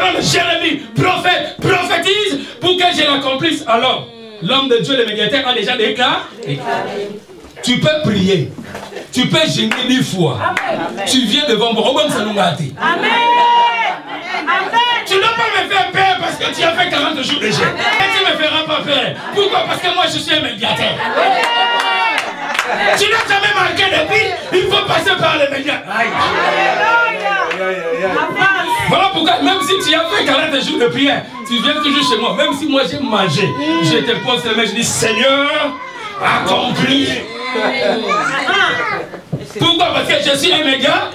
parole, Jérémie, prophète, prophétise pour que je l'accomplisse. Alors, l'homme de Dieu, le médiateur, a déjà déclaré. Tu peux prier. Tu peux gêner 10 fois. Amen. Tu viens devant moi. Amen. Amen. Tu ne dois pas me faire peur parce que tu as fait 40 jours de jeûne. Et tu ne me feras pas peur. Pourquoi? Parce que moi je suis un médiateur. Tu n'as jamais marqué de pile. Il faut passer par les médiateurs. Voilà pourquoi, même si tu as fait 40 jours de prière, tu viens toujours chez moi. Même si moi j'ai mangé, je te pose les mains, je dis Seigneur, accomplis. Pourquoi? Parce que je suis un médiateur.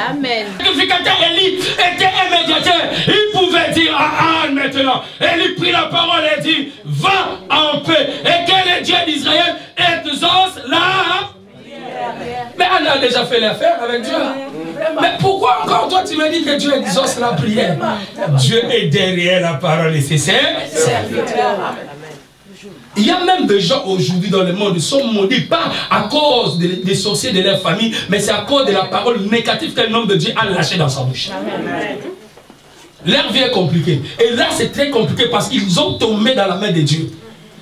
Amen. Le sacrificateur Élie était un médiateur. Il pouvait dire à Anne maintenant. Élie prit la parole et dit va en paix. Et que le Dieu d'Israël exauce la. Mais Anne a déjà fait l'affaire avec Dieu. Mais pourquoi encore toi tu me dis que Dieu exauce la prière? Dieu est derrière la parole et c'est serviteur. Il y a même des gens aujourd'hui dans le monde qui sont maudits, pas à cause des sorciers de leur famille, mais c'est à cause de la parole négative qu'un homme de Dieu a lâchée dans sa bouche. Leur vie est compliquée. Et là, c'est très compliqué parce qu'ils ont tombé dans la main de Dieu.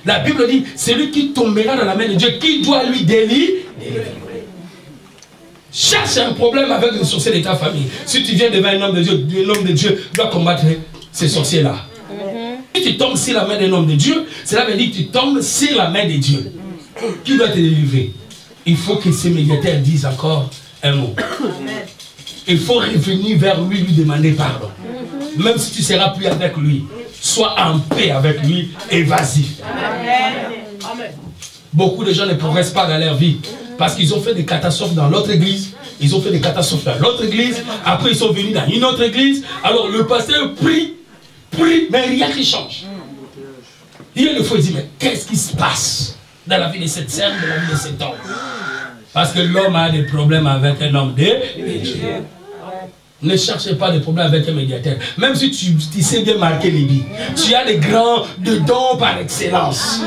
La Bible dit, celui qui tombera dans la main de Dieu, qui doit lui délivrer? Cherche un problème avec les sorciers de ta famille. Si tu viens devant un homme de Dieu doit combattre ces sorciers-là. Si tu tombes sur la main d'un homme de Dieu, cela veut dire que tu tombes sur la main de Dieu. Qui doit te délivrer? Il faut que ces médiateurs disent encore un mot. Il faut revenir vers lui, lui demander pardon. Même si tu ne seras plus avec lui, sois en paix avec lui et vas-y. Beaucoup de gens ne progressent pas dans leur vie parce qu'ils ont fait des catastrophes dans l'autre église. Ils ont fait des catastrophes dans l'autre église. Après, ils sont venus dans une autre église. Alors, le pasteur prie, mais rien qui change. Il y a une fois, il dit, mais qu'est-ce qui se passe dans la vie de cette sœur, dans la vie de cet homme? Parce que l'homme a des problèmes avec un homme de Dieu. Ne cherchez pas de problèmes avec un médiateur. Même si tu sais bien marquer les billes. Tu as des grands dons par excellence.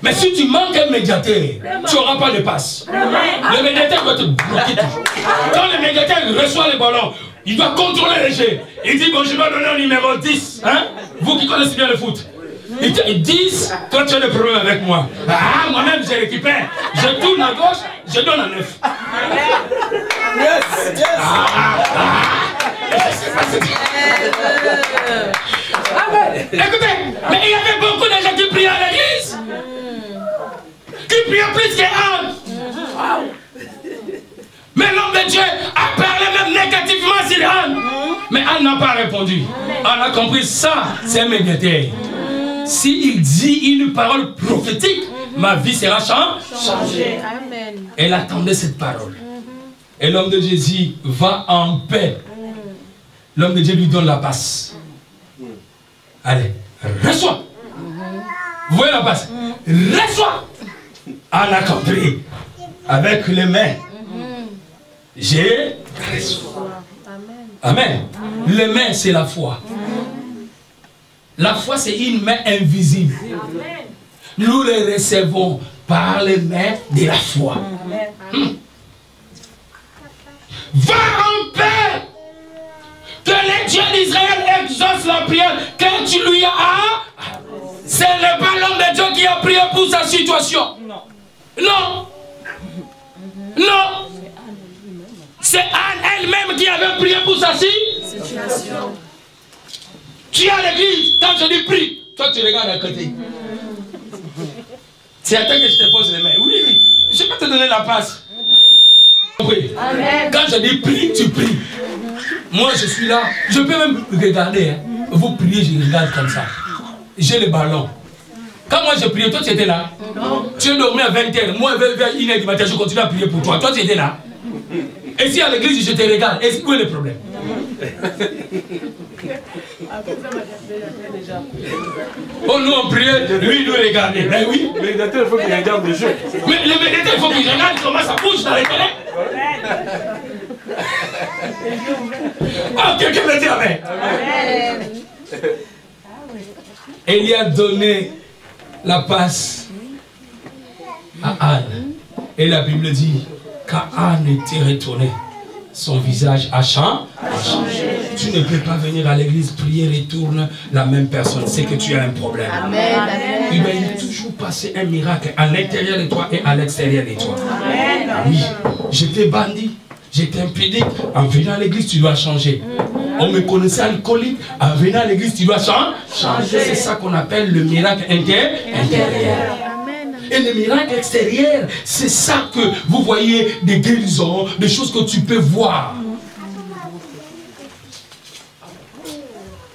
Mais si tu manques un médiateur, tu n'auras pas de passe. Le médiateur va te bloquer toujours. Quand le médiateur reçoit le ballon, il doit contrôler les jeux. Il dit, bon, je vais donner au numéro 10. Hein? Vous qui connaissez bien le foot. Il dit 10, toi tu as des problèmes avec moi. Ah, moi-même je récupère. Je tourne à gauche, je donne à 9. Yes, yes. Écoutez, mais il y avait beaucoup de gens qui priaient à l'église. Qui priaient plus qu'Anne. Mais l'homme de Dieu a parlé même négativement sur Anne. Mais Anne n'a pas répondu. Anne a compris ça, c'est un médiateur. S'il dit une parole prophétique, ma vie sera changée. Elle attendait cette parole. Et l'homme de Dieu dit, va en paix. L'homme de Dieu lui donne la passe. Allez, reçois. Vous voyez la passe? Reçois. Anne a compris. Avec les mains. J'ai reçu. Amen. Les mains, c'est la foi. La foi, c'est une main invisible. Nous les recevons par les mains de la foi. Va en paix. Que le Dieu d'Israël exauce la prière que tu lui as. Ce n'est pas l'homme de Dieu qui a prié pour sa situation. Non. Non. C'est Anne elle-même qui avait prié pour sa situation. Tu es à l'église, quand je dis prie, toi tu regardes à côté. C'est à toi que je te pose les mains. Oui, oui, je peux te donner la passe. Oui. Quand je dis prie, tu pries. Moi je suis là, je peux même regarder. Hein. Vous priez, je regarde comme ça. J'ai le ballon. Quand moi je priais, toi tu étais là. Non. Tu es dormi à 20h, moi vers 1h du matin, je continue à prier pour toi. Toi tu étais là. Et si à l'église je te regarde, est-ce où est le problème? Oh nous on priait, lui il nous regardait. Ben oui. Le médiateur il faut qu'il regarde le jeu. Mais le médiateur il faut qu'il regarde comment ça bouge dans les télé. Oh quelqu'un me dit amen. Et il a donné la passe à Anne. Et la Bible dit, quand Anne était retournée, son visage a changé. Tu ne peux pas venir à l'église, prier, retourne la même personne. C'est que tu as un problème. Amen. Il va toujours passer un miracle à l'intérieur de toi et à l'extérieur de toi. Oui, j'étais bandit, j'étais impédique. En venant à l'église, tu dois changer. On me connaissait alcoolique. En venant à l'église, tu dois changer. C'est ça qu'on appelle le miracle intérieur. Et le miracle extérieur, c'est ça que vous voyez, des guérisons, des choses que tu peux voir.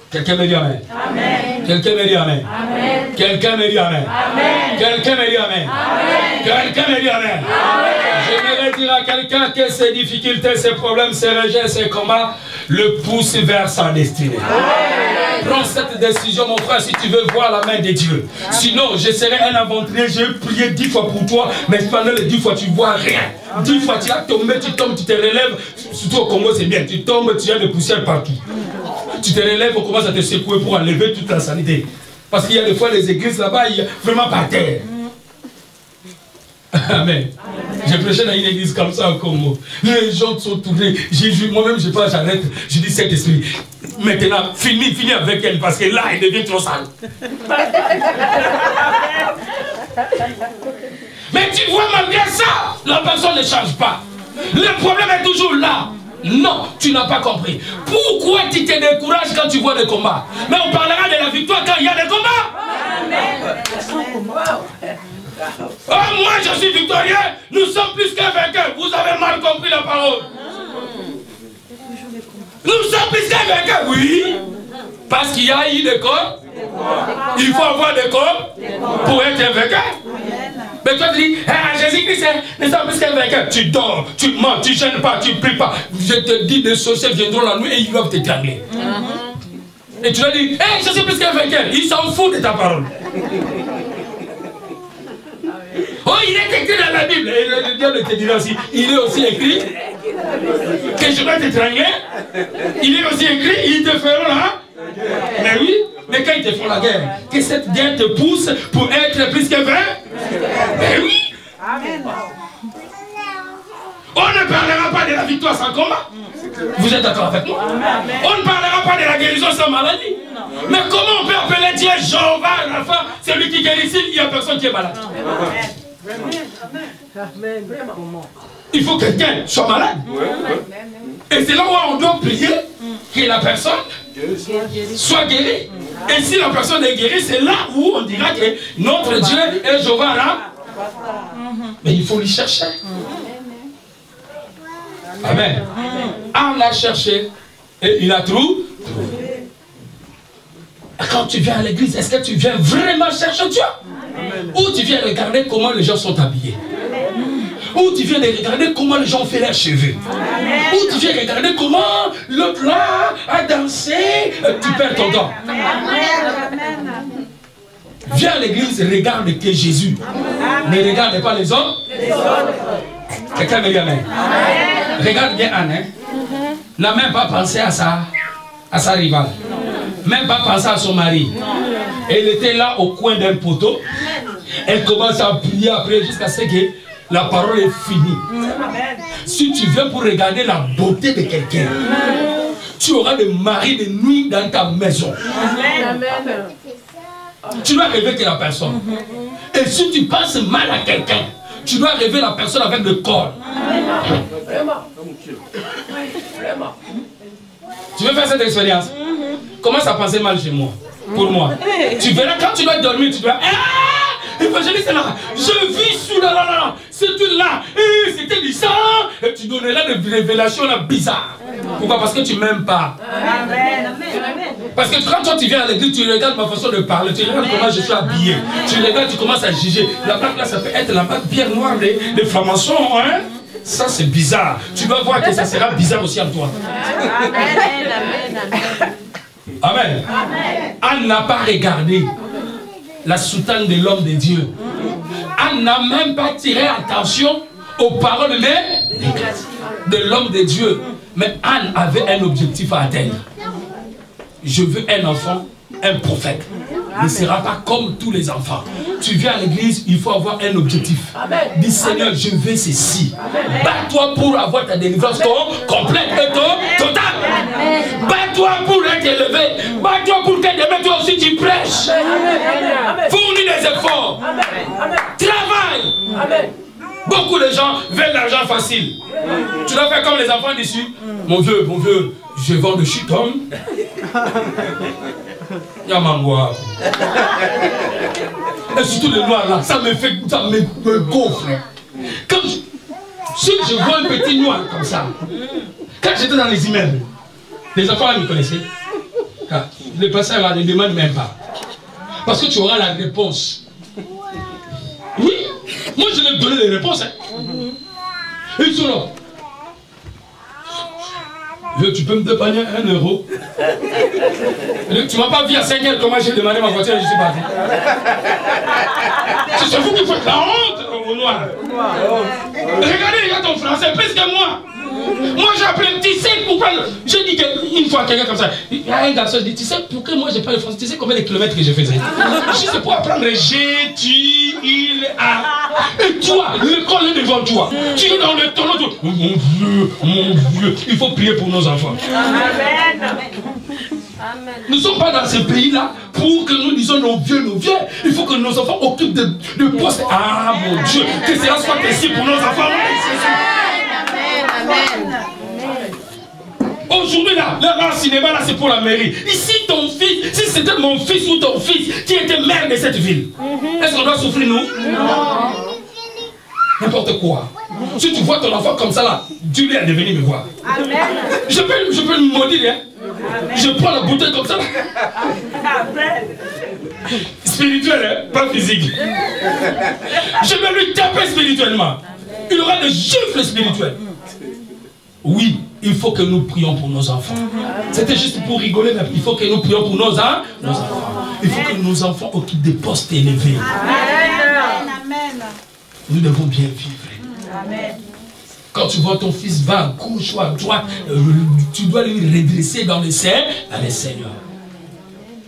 Quelqu'un me dit amen. Quelqu'un me dit amen. Quelqu'un me dit amen. Quelqu'un me dit amen. Quelqu'un me dit amen. J'aimerais dire à quelqu'un que ses difficultés, ses problèmes, ses rejets, ses combats le poussent vers sa destinée. Prends cette décision, mon frère, si tu veux voir la main de Dieu. Sinon, je serai un aventurier, j'ai prié 10 fois pour toi, mais pendant les 10 fois, tu ne vois rien. 10 fois, tu as tombé, tu tombes, tu te relèves. Surtout au Congo, c'est bien. Tu tombes, tu as des poussières partout. Tu te relèves, on commence à te secouer pour enlever toute la sanité. Parce qu'il y a des fois les églises là-bas, il y a vraiment par terre. Amen. J'ai prêché dans une église comme ça au Congo. Les gens sont tournés. J'ai vu, moi-même, je pas, j'arrête. Je dis, cet esprit, maintenant, finis avec elle, parce que là, elle devient trop sale. Mais tu vois, malgré ça, la personne ne change pas. Le problème est toujours là. Non, tu n'as pas compris. Pourquoi tu te décourages quand tu vois des combats? Mais on parlera de la victoire quand il y a des combats. Oh, moi je suis victorieux. Nous sommes plus qu'un vainqueur. Vous avez mal compris la parole. Nous sommes plus qu'un vainqueur, oui. Parce qu'il y a eu des corps. Il faut avoir des corps pour être un vainqueur. Mais toi tu dis, ah, Jésus-Christ, nous sommes plus qu'un vainqueur. Tu dors, tu mens, tu ne gênes pas, tu ne pries pas. Je te dis, des sorciers viendront la nuit et ils doivent t'étrangler. Et tu leur dis, hey, je suis plus qu'un vainqueur. Ils s'en foutent de ta parole. Oh, il est écrit dans la Bible. Et le diable te dira aussi, il est aussi écrit que je vais t'étrangler. Il est aussi écrit, ils te feront là. Mais oui, mais quand ils te font la guerre, que cette guerre te pousse pour être plus que vainqueur. Mais oui. Amen. On ne parlera pas de la victoire sans combat. Vous êtes d'accord avec moi? On ne parlera pas de la guérison sans maladie. Mais comment on peut appeler Dieu Jéhovah Rapha, celui qui guérit s'il n'y a personne qui est malade? Il faut que quelqu'un soit malade. Et c'est là où on doit prier que la personne soit guérie. Et si la personne est guérie, c'est là où on dira que notre Dieu est Jéhovah Rapha. Mais il faut lui chercher. Amen. On l'a cherché et il a trouvé. Quand tu viens à l'église, est-ce que tu viens vraiment chercher Dieu? Ou tu viens regarder comment les gens sont habillés? Ou tu viens regarder comment les gens ont fait leurs cheveux? Ou tu viens regarder comment l'autre là a dansé? Tu perds ton temps. Viens à l'église, regarde que Jésus. Ne regarde pas les hommes. Quelqu'un me dit amen. Regarde bien Anne. N'a même pas pensé à sa rivale. Même pas pensé à son mari. Elle était là au coin d'un poteau. Elle commence à prier après jusqu'à ce que la parole est finie. Si tu viens pour regarder la beauté de quelqu'un, tu auras le mari de nuit dans ta maison. Tu dois rêver que la personne. Et si tu penses mal à quelqu'un, tu dois rêver la personne avec le corps. Tu veux faire cette expérience? Commence à penser mal chez moi. Pour moi. Tu verras quand tu dois dormir, tu dois. Évangéliste là, je vis sous là, c'est tout là, c'était du sang, et tu donneras des révélations là bizarres. Pourquoi? Parce que tu m'aimes pas. Parce que quand toi tu viens à l'église, tu regardes ma façon de parler, tu regardes comment je suis habillé, tu regardes, tu commences à juger. La marque là, ça peut être la marque pierre noire des francs-maçons, hein? Ça c'est bizarre. Tu vas voir que ça sera bizarre aussi en toi. Amen. Anne n'a pas regardé la soutane de l'homme de Dieu. Anne n'a même pas tiré attention aux paroles de l'homme de Dieu. Mais Anne avait un objectif à atteindre. Je veux un enfant, un prophète. Il ne sera pas comme tous les enfants. Tu viens à l'église, il faut avoir un objectif. Dis Seigneur, je veux ceci. Bats-toi pour avoir ta délivrance complète et totale. Bats-toi pour être élevé. Bats-toi pour que demain toi aussi tu prêches. Fournis des efforts. Travaille. Beaucoup de gens veulent l'argent facile. Tu dois faire comme les enfants d'ici. Mon vieux, je vends le chutom. Yamangwa. Et surtout le noir là, ça me gonfle. Si je vois un petit noir comme ça, quand j'étais dans les immeubles, les enfants là me connaissaient. Les passants là ne demandent même pas. Parce que tu auras la réponse. Oui, moi je vais te donner les réponses. Ils sont là. Tu peux me dépanner 1 euro? Tu m'as pas vu à 5 heures comment j'ai demandé ma voiture et je suis parti. C'est vous qui faites la honte au noir. Regardez ton français plus que moi. Moi j'ai appris, tu sais pourquoi. J'ai dit qu'une fois quelqu'un comme ça, il y a un garçon, je dis, tu sais pourquoi moi j'ai pas le français, tu sais combien de kilomètres que je faisais? Je sais pour apprendre j'ai, tu, il, a. Et toi, l'école est devant toi. Tu es dans le tonneau, mon Dieu, il faut prier pour nos enfants. Amen. Nous ne sommes pas dans ce pays-là pour que nous disions nos vieux. Il faut que nos enfants occupent de postes. Ah mon Dieu, que cela soit ainsi pour nos enfants. Amen. Aujourd'hui là, le cinéma là c'est pour la mairie. Ici ton fils, si c'était mon fils ou ton fils qui était maire de cette ville, est-ce qu'on doit souffrir nous? Non. N'importe quoi. Si tu vois ton enfant comme ça là, Dieu est venu me voir. Amen. Je peux le maudire, hein? Je prends la bouteille comme ça là. Amen. Spirituel, hein? Pas physique. Je vais lui taper spirituellement. Il aura des gifles spirituels. Oui, il faut que nous prions pour nos enfants. C'était juste pour rigoler, mais il faut que nous prions pour nos enfants. Il faut que nos enfants occupent des postes élevés. Amen. Nous devons bien vivre. Amen. Quand tu vois ton fils va à gauche ou à droite, tu dois lui redresser dans le Seigneur.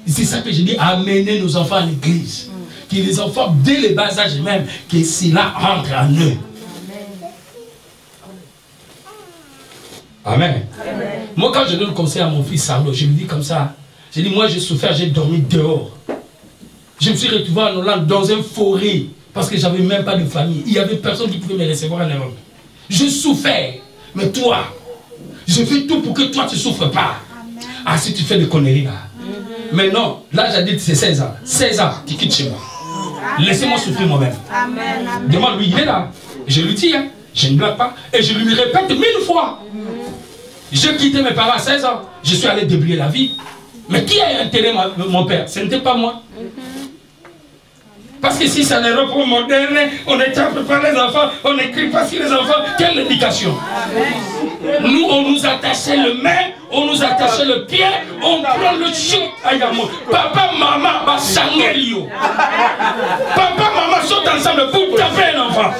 C'est ça que je dis, amener nos enfants à l'église. Que les enfants, dès le bas âge même, que cela entre en eux. Amen. Amen. Moi, quand je donne le conseil à mon fils Sarlo, je lui dis comme ça. Je dis, moi, j'ai souffert, j'ai dormi dehors. Je me suis retrouvé en Hollande dans une forêt parce que je n'avais même pas de famille. Il n'y avait personne qui pouvait me recevoir en Europe. Je souffrais. Mais toi, je fais tout pour que toi, tu ne souffres pas. Amen. Ah, si tu fais des conneries là. Mais non, là, j'ai dit, c'est 16 ans. 16 ans, tu quittes chez moi. Laissez-moi souffrir moi-même. Demande-lui, il est là. Je lui dis, hein, je ne blague pas. Et je lui répète 1000 fois. J'ai quitté mes parents à 16 ans. Je suis allé débrouiller la vie. Mais qui a enterré mon père? Ce n'était pas moi. Parce que si c'est un repos moderne, on ne pas les enfants, on n'écrit pas sur les enfants. Quelle éducation? Nous, on nous attachait le main, on nous attachait le pied, on prend le chien. Papa, maman, va s'engueuler. Papa, maman sont ensemble pour taper un enfant.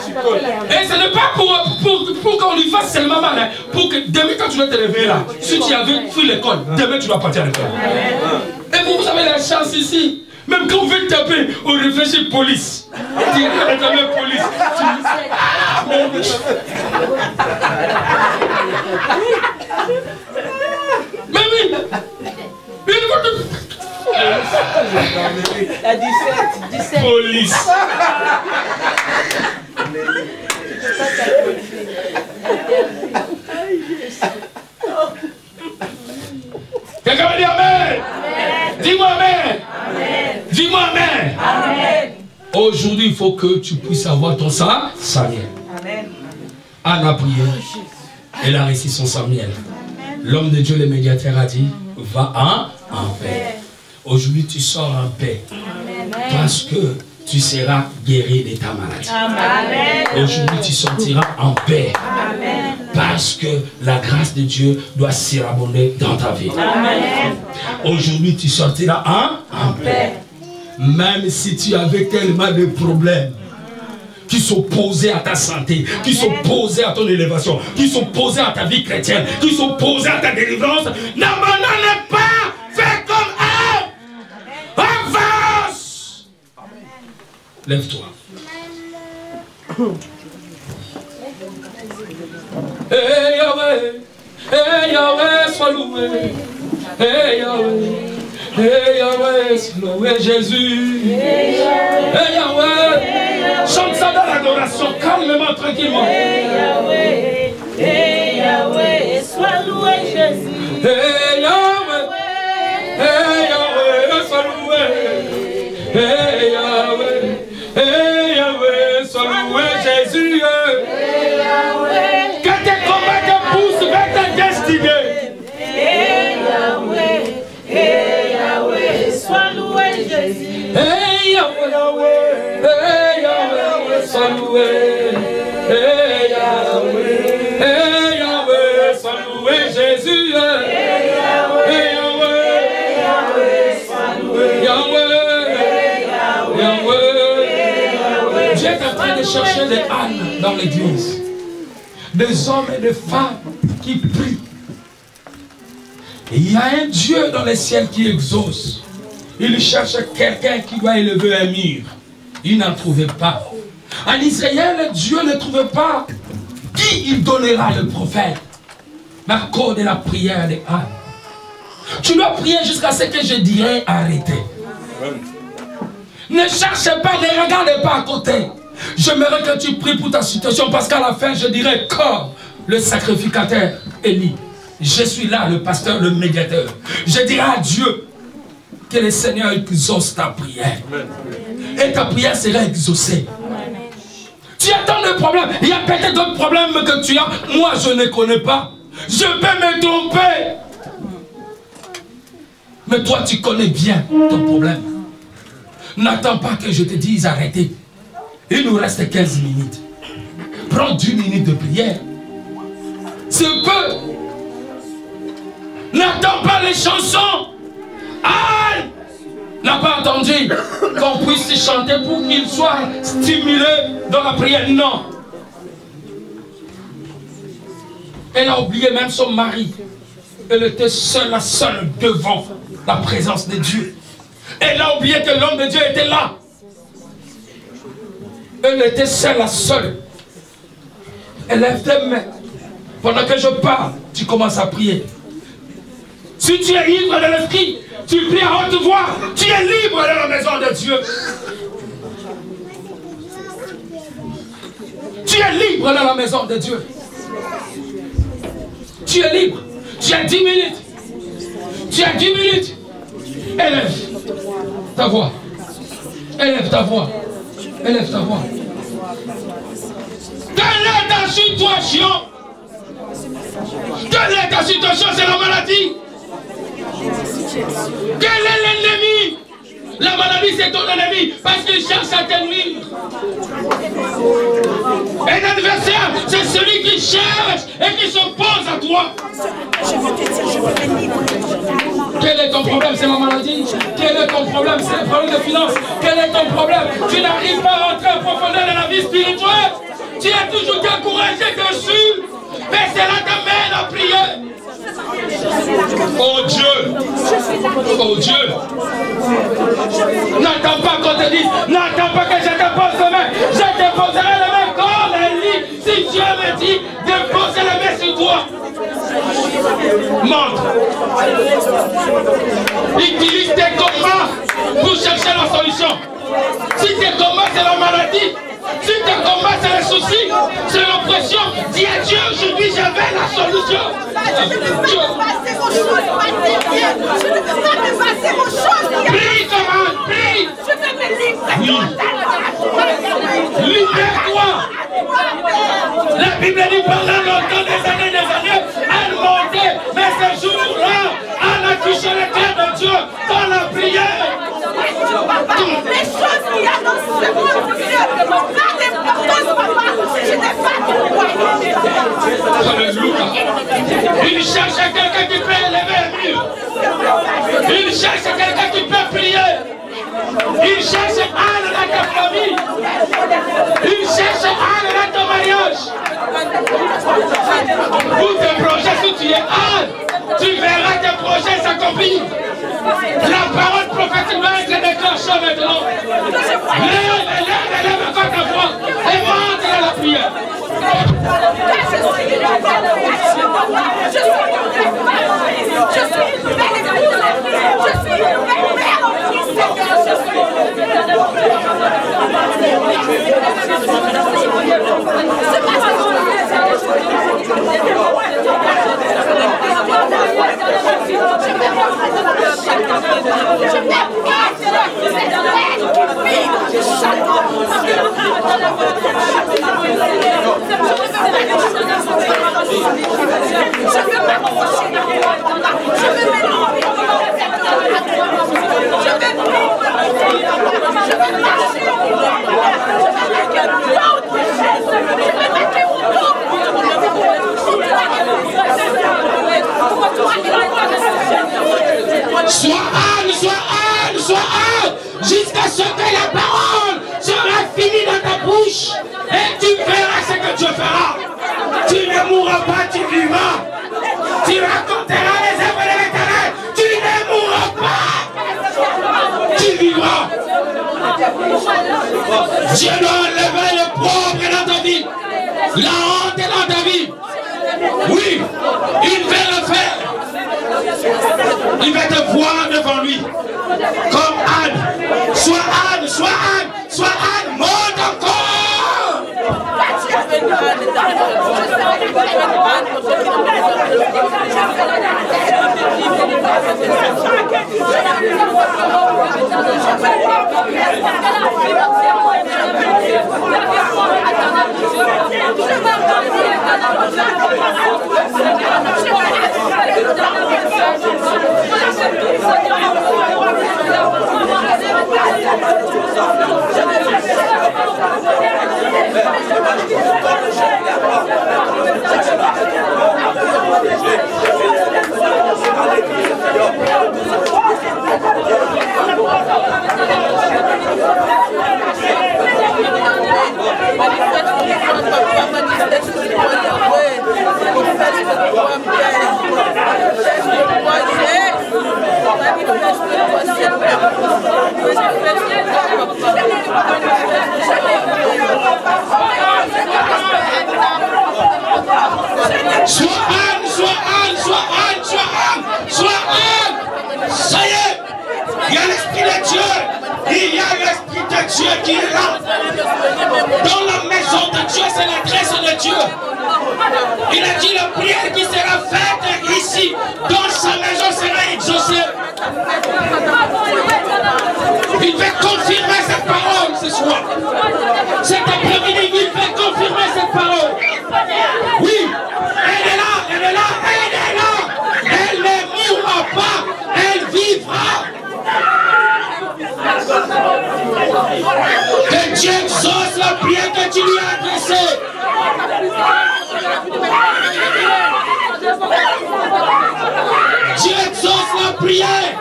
Et ce n'est pas pour qu'on lui fasse seulement mal. Hein, pour que demain, quand tu vas te réveiller là, si tu avais fui l'école, demain tu vas partir à l'école. Et vous avez la chance ici. Même quand on veut taper, on réfléchit police. Tu réclames police. Ah, mon Dieu. Mais oui. La 17. Police. Quelqu'un va dire amen. Dis-moi amen. Dis-moi amen. Amen. Aujourd'hui, il faut que tu puisses avoir ton Samuel. Amen. Anne a prié. Elle a réussi son Samuel. L'homme de Dieu, le médiateur, a dit, va en paix. Aujourd'hui, tu sors en paix. Amen. Parce que tu seras guéri de ta maladie. Aujourd'hui, tu sortiras en paix. Amen. Parce que la grâce de Dieu doit surabonder dans ta vie. Aujourd'hui, tu sortiras en paix. Même si tu avais tellement de problèmes qui sont posés à ta santé, qui sont posés à ton élévation, qui sont posés à ta vie chrétienne, qui sont posés à ta délivrance, n'abandonne pas, fais comme eux. Avance. Lève-toi. Hey Yahweh, sois loué. Hey Yahweh, hey Yahweh, loué Jésus. Hey Yahweh, chante ça dans l'adoration, calmement, tranquillement. Hey Yahweh, sois loué Jésus. Hey Yahweh, sois loué. Hey Yahweh, sois loué Jésus. Hey Yahweh, que tes combats te poussent vers ta destinée. Hey Yahweh, sois loué Jésus. Hey Yahweh, sois loué. Hey Yahweh, sois loué Jésus. Hey Yahweh, sois loué. Yahweh. Dieu est en train de chercher des âmes dans l'église. Des hommes et des femmes qui prient. Et il y a un Dieu dans les ciels qui exauce. Il cherche quelqu'un qui doit élever un mur. Il n'en trouvait pas. En Israël, Dieu ne trouvait pas qui il donnera le prophète. Mais à cause de la prière des âmes. Tu dois prier jusqu'à ce que je dirai arrêter. Ne cherche pas, ne regarde pas à côté. J'aimerais que tu pries pour ta situation parce qu'à la fin, je dirai comme le sacrificateur Élie. Je suis là, le pasteur, le médiateur. Je dirai à Dieu que le Seigneur exauce ta prière. Et ta prière sera exaucée. Tu attends le problème. Il y a peut-être d'autres problèmes que tu as. Moi, je ne connais pas. Je peux me tromper. Mais toi, tu connais bien ton problème. N'attends pas que je te dise arrêtez. Il nous reste 15 minutes. Prends 10 minutes de prière. C'est peu. N'attends pas les chansons. Anne n'a pas entendu qu'on puisse chanter pour qu'il soit stimulé dans la prière. Non. Elle a oublié même son mari. Elle était seule devant la présence de Dieu. Elle a oublié que l'homme de Dieu était là. Elle était seule. Elle lève tes mains. Pendant que je parle, tu commences à prier. Si tu es ivre de l'esprit, tu pries à haute voix. Tu es libre dans la maison de Dieu. Tu es libre dans la maison de Dieu. Tu es libre. Tu as 10 minutes. Tu as 10 minutes. Élève ta voix. Élève ta voix. Élève ta voix. Quelle est ta situation? Quelle est ta situation? C'est la maladie. Quel est l'ennemi? La maladie, c'est ton ennemi parce qu'il cherche à te nuire. Un adversaire, c'est celui qui cherche et qui s'oppose à toi. Quel est ton problème? C'est la maladie. Quel est ton problème? C'est le problème de finances. Quel est ton problème? Tu n'arrives pas à rentrer en profondeur de la vie spirituelle. Tu es toujours découragé dessus. Mais c'est là ta main à prier. Oh Dieu! Oh Dieu! N'attends pas qu'on te dise, n'attends pas que je te pose les mains. Je te poserai les mains comme Élie. Si Dieu me dit de poser les mains sur toi. Montre. Utilise tes combats pour chercher la solution. Si tes combats c'est la maladie, si tes combats c'est les soucis, c'est l'oppression, dis à Dieu aujourd'hui j'avais la solution. Je ne peux pas me passer aux choses, je ne peux pas me passer aux choses. Prie, commande, prie. Je veux me livrer. Libère-toi. La Bible dit pendant longtemps, des années, elle montait, mais ce jour-là, elle a touché le cœur de Dieu dans la prière. Papa, les choses qu'il y a dans ce monde, Dieu, n'ont pas d'importance, papa. Je n'ai pas de Alléluia. Il cherche quelqu'un qui peut élever un mur. Il cherche quelqu'un qui peut prier. Il cherche Anne dans ta famille. Il cherche Anne dans ton mariage. Pour tes projets, si tu es Anne, tu verras tes projets s'accomplir. La parole prophétique doit être déclenchée maintenant. Lève Élève encore ta voix et monte dans la prière. Sois jusqu'à ce que la parole sera finie dans ta bouche et tu verras ce que Dieu fera. Tu ne mourras pas, tu vivras. Tu raconteras les œuvres de l'Éternel. Tu ne mourras pas, tu vivras. Dieu doit enlever le propre dans ta vie, la honte dans ta vie. Oui, il va le faire. Il va te voir devant lui. Comme Anne. Sois Anne, sois Anne, sois Anne, monte encore. Ça y est, il y a l'Esprit de Dieu. Il y a l'Esprit de Dieu qui est là. Dans la maison de Dieu, c'est l'adresse de Dieu. Il a dit la prière qui sera faite ici, dans sa maison, sera exaucée. Il va confirmer cette parole ce soir. Cet après-midi, il va confirmer cette parole. Oui, elle est là, elle est là, elle est là. Elle ne mourra pas, elle vivra. Que Dieu exauce la prière que tu lui as adressée. Dieu exauce la prière.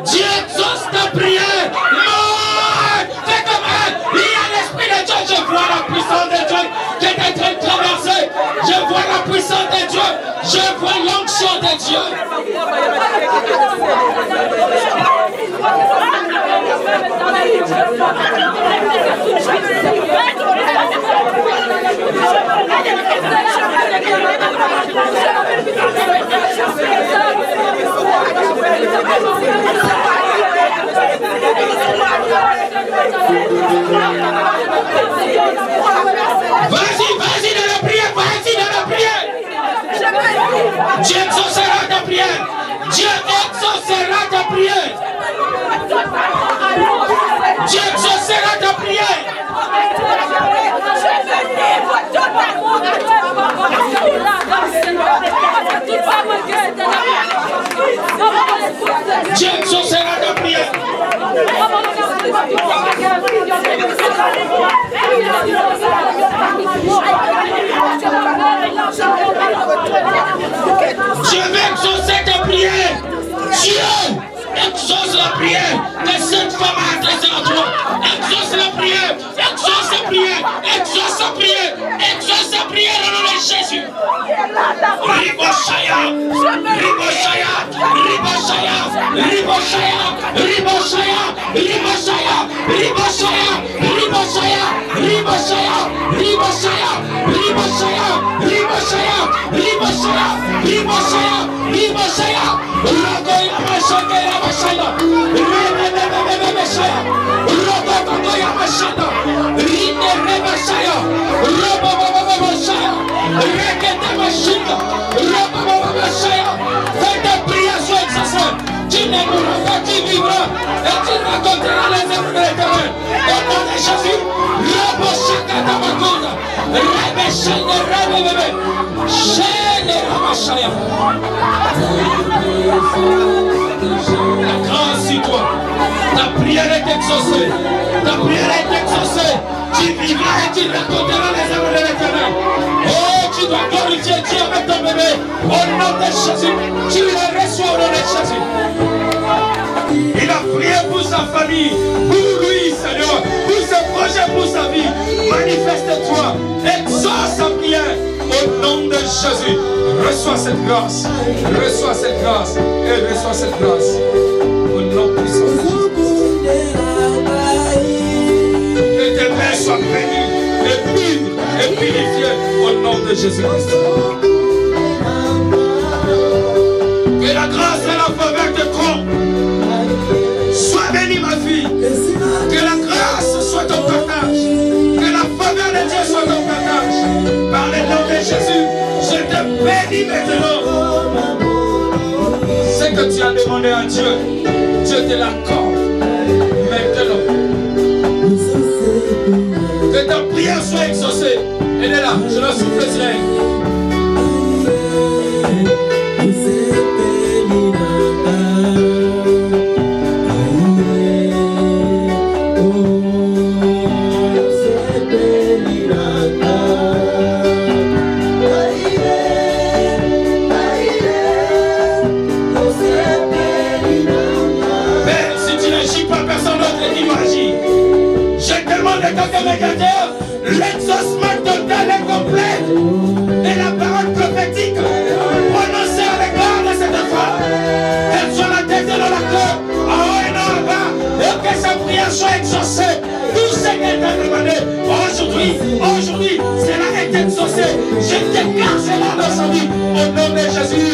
Dieu exauce ta prière. Non, fais comme elle. Il y a l'Esprit de Dieu. Je vois la puissance de Dieu qui est en train de traverser. Je vois la puissance de Dieu. Je vois l'onction de Dieu. Vas-y, vas-y dans la prière, vas-y dans la prière. Dieu exaucera ta prière. Dieu exaucera ta prière. Dieu exaucera ta prière. Dieu exaucera ta prière. Dieu veut exaucer ta prière. Dieu exauce la prière que cette femme a adressée à toi. Exauce la prière. Exauce la prière. Exauce la prière. Exauce la prière au nom de Jésus. Riboshaya. Riboshaya. La grâce sur toi. Ta prière est exaucée. Ta prière est exaucée. Tu vivras et tu raconteras les œuvres de l'Éternel. Oh, tu dois glorifier Dieu avec ton bébé. Au nom de Jésus. Tu le reçois au nom de Jésus. Il a prié pour sa famille, pour lui, Seigneur, pour ses projets, pour sa vie. Manifeste-toi, exauce sa prière au nom de Jésus. Reçois cette grâce, reçois cette grâce et reçois cette grâce au nom puissant de Jésus. Que tes mains soient bénies et pures et purifiées au nom de Jésus-Christ. Que la grâce et la faveur te trompent. Sois bénie ma fille. Que la grâce soit ton partage. Que la faveur de Dieu soit ton partage. Par le nom de Jésus, je te bénis maintenant. Ce que tu as demandé à Dieu, Dieu te l'accorde maintenant. Que ta prière soit exaucée. Elle est là, je la souffle sur elle. L'exaucement total et complet de la parole prophétique prononcée à l'égard de cette femme. Qu'elle soit la tête et dans la cœur, en haut et en bas, et que sa prière soit exaucée. Tout ce qu'elle t'a demandé aujourd'hui, cela est exaucé. Je déclare cela dans sa vie au nom de Jésus.